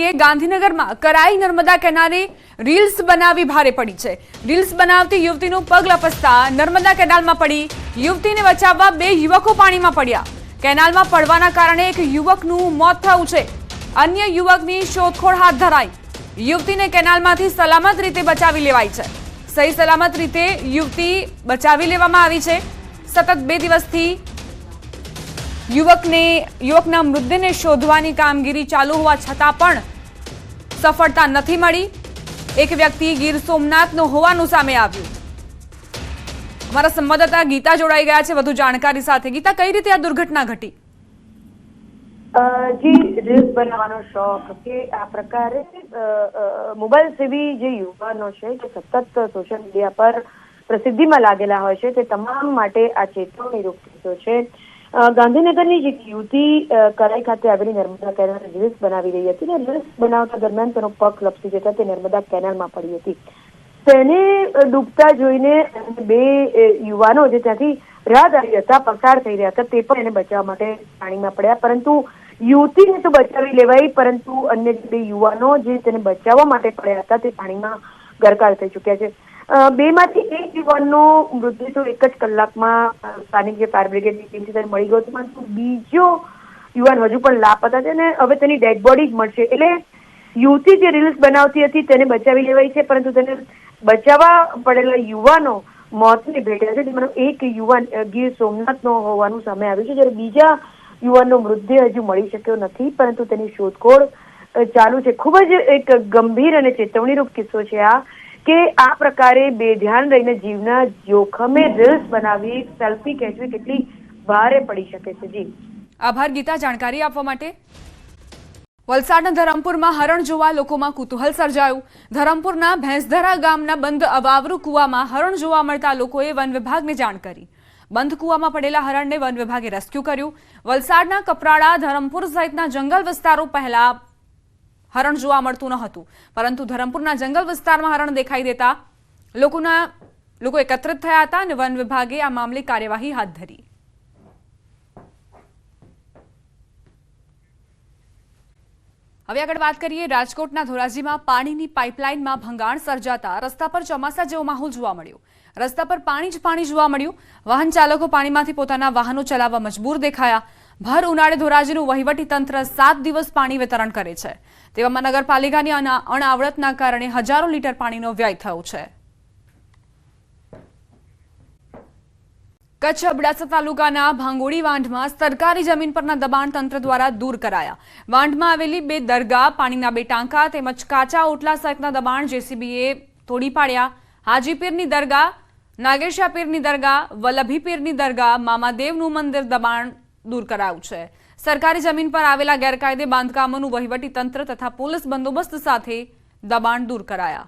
કરીએ ગાંધીનગરમાં કરાઈ નર્મદા કેનાલે રીલ્સ બનાવી ભારે પડી છે। રીલ્સ બનાવતી યુવતીનું પગ લપસતા નર્મદા કેનાલમાં પડી યુવતીને બચાવવા બે યુવકો પાણીમાં પડ્યા। કેનાલમાં પડવાના કારણે એક યુવકનું મોત થયું છે। અન્ય યુવકની શોધખોળ હાથ ધરાઈ। યુવતીને કેનાલમાંથી સલામત રીતે બચાવી લેવાઈ છે। સહી સલામત રીતે યુવતી બચાવી લેવામાં આવી છે। સતત 2 દિવસથી યુવકના મૃતદેહને શોધવાની કામગીરી ચાલુ હોવા છતાં પણ સફળતા નથી મળી। એક વ્યક્તિ ગીર સોમનાથનો હોવાનું સામે આવ્યું। અમારા સંવાદદાતા ગીતા જોડાઈ ગયા છે વધુ જાણકારી સાથે। ગીતા, કઈ રીતે આ દુર્ઘટના ઘટી? જી, રીલ્સ બનાવવાનો શોખ કે આ પ્રકારે મોબાઈલ સેવી જે યુવાનો છે જે સતત સોશિયલ મીડિયા પર પ્રસિદ્ધિમાં લાગેલા હોય છે તે તમામ માટે આ ચેતવણીરૂપ કિસ્સો છે। ગાંધીનગરની જે યુવતી કરાઈ ખાતે આવેલી નર્મદા કેનાલ રીલ્સ બનાવી રહી હતી ને રીલ્સ બનાવતા દરમિયાન તેનો પગ લપસી જતા તે નર્મદા કેનાલમાં પડી હતી। તેને ડૂબતા જોઈને બે યુવાનો જે ત્યાંથી રાહદારી હતા, પસાર થઈ રહ્યા હતા, તે પણ એને બચાવવા માટે પાણીમાં પડ્યા, પરંતુ યુવતીને તો બચાવી લેવાઈ પરંતુ અન્ય બે યુવાનો જે તેને બચાવવા માટે પડ્યા હતા તે પાણીમાં ગરકાવ થઈ ચૂક્યા છે। બેમાંથી એક યુવાનનો મૃત્યુ તો 1 જ કલાકમાં સ્થાનિક જે ફાયર બ્રિગેડની ટીમ છે તેને મળી ગયો હતો, પરંતુ બીજો યુવાન હજુ પણ લાપતા છે અને હવે તેની ડેડ બોડી જ મળશે। એટલે યુવતી જે રીલ્સ બનાવતી હતી તેને બચાવી લેવાઈ છે, પરંતુ તેને બચાવવા પડેલા યુવાનો મોતને ભેટ્યા છે, જેમાંનો એક યુવાન ગીર સોમનાથનો હોવાનું સામે આવ્યું છે, જ્યારે બીજા યુવાનનો મૃતદેહ હજુ મળી શક્યો નથી, પરંતુ તેની શોધખોળ ચાલુ છે। ખૂબ જ એક ગંભીર અને ચેતવણીરૂપ કિસ્સો છે આ, કે આ પ્રકારે બેધ્યાન રહીને જીવના જોખમે રીલ્સ બનાવી સેલ્ફી ખેંચવી કેટલી ભારે પડી શકે છે। જી, આભાર ગીતા જાણકારી આપવા માટે। વલસાડના ધરમપુરમાં હરણ જોવા લોકોમાં કુતૂહલ સર્જાયું। ધરમપુરના ભેંસધરા ગામના બંધ અવાવરૂ કુવામાં હરણ જોવા મળતા લોકોએ વન વિભાગને જાણ કરી। બંધ કુવામાં પડેલા હરણને વન વિભાગે રેસ્ક્યુ કર્યું। વલસાડના કપરાડા, ધરમપુર સહિતના જંગલ વિસ્તારો પહેલા હરણ જોવા મળતું ન હતું, પરંતુ ધરમપુરના જંગલ વિસ્તારમાં હરણ દેખાઈ દેતા લોકો એકત્રિત થયા હતા અને વન વિભાગે આ મામલે કાર્યવાહી હાથ ધરી। હવે આગળ વાત કરીએ રાજકોટના ધોરાજીમાં પાણીની પાઇપલાઇનમાં ભંગાણ સર્જાતા રસ્તા પર ચોમાસા જેવો માહોલ જોવા મળ્યો। રસ્તા પર પાણી જ પાણી જોવા મળ્યું। વાહન ચાલકો પાણીમાંથી પોતાના વાહનો ચલાવવા મજબૂર દેખાયા। ભર ઉનાળે ધોરાજીનું વહીવટી તંત્ર 7 દિવસ પાણી વિતરણ કરે છે, તેવામાં નગરપાલિકાની અણાવડતના કારણે હજારો લીટર પાણીનો વ્યય થયો છે। કચ્છ અબડાસા તાલુકાના ભાંગોળી વાંઢમાં સરકારી જમીન પરના દબાણ તંત્ર દ્વારા દૂર કરાયા। વાંઢમાં આવેલી 2 દરગાહ, પાણીના 2 ટાંકા તેમજ કાચા ઓટલા સહિતના દબાણ જેસીબીએ તોડી પાડ્યા। હાજીપીરની દરગાહ, નાગેશા પીરની દરગાહ, વલ્લભી પીરની દરગાહ, મામાદેવનું મંદિર દબાણ દૂર કરાયું છે। સરકારી જમીન પર આવેલા ગેરકાયદે બાંધકામોનું વહીવટી તંત્ર તથા પોલીસ બંદોબસ્ત સાથે દબાણ દૂર કરાયા।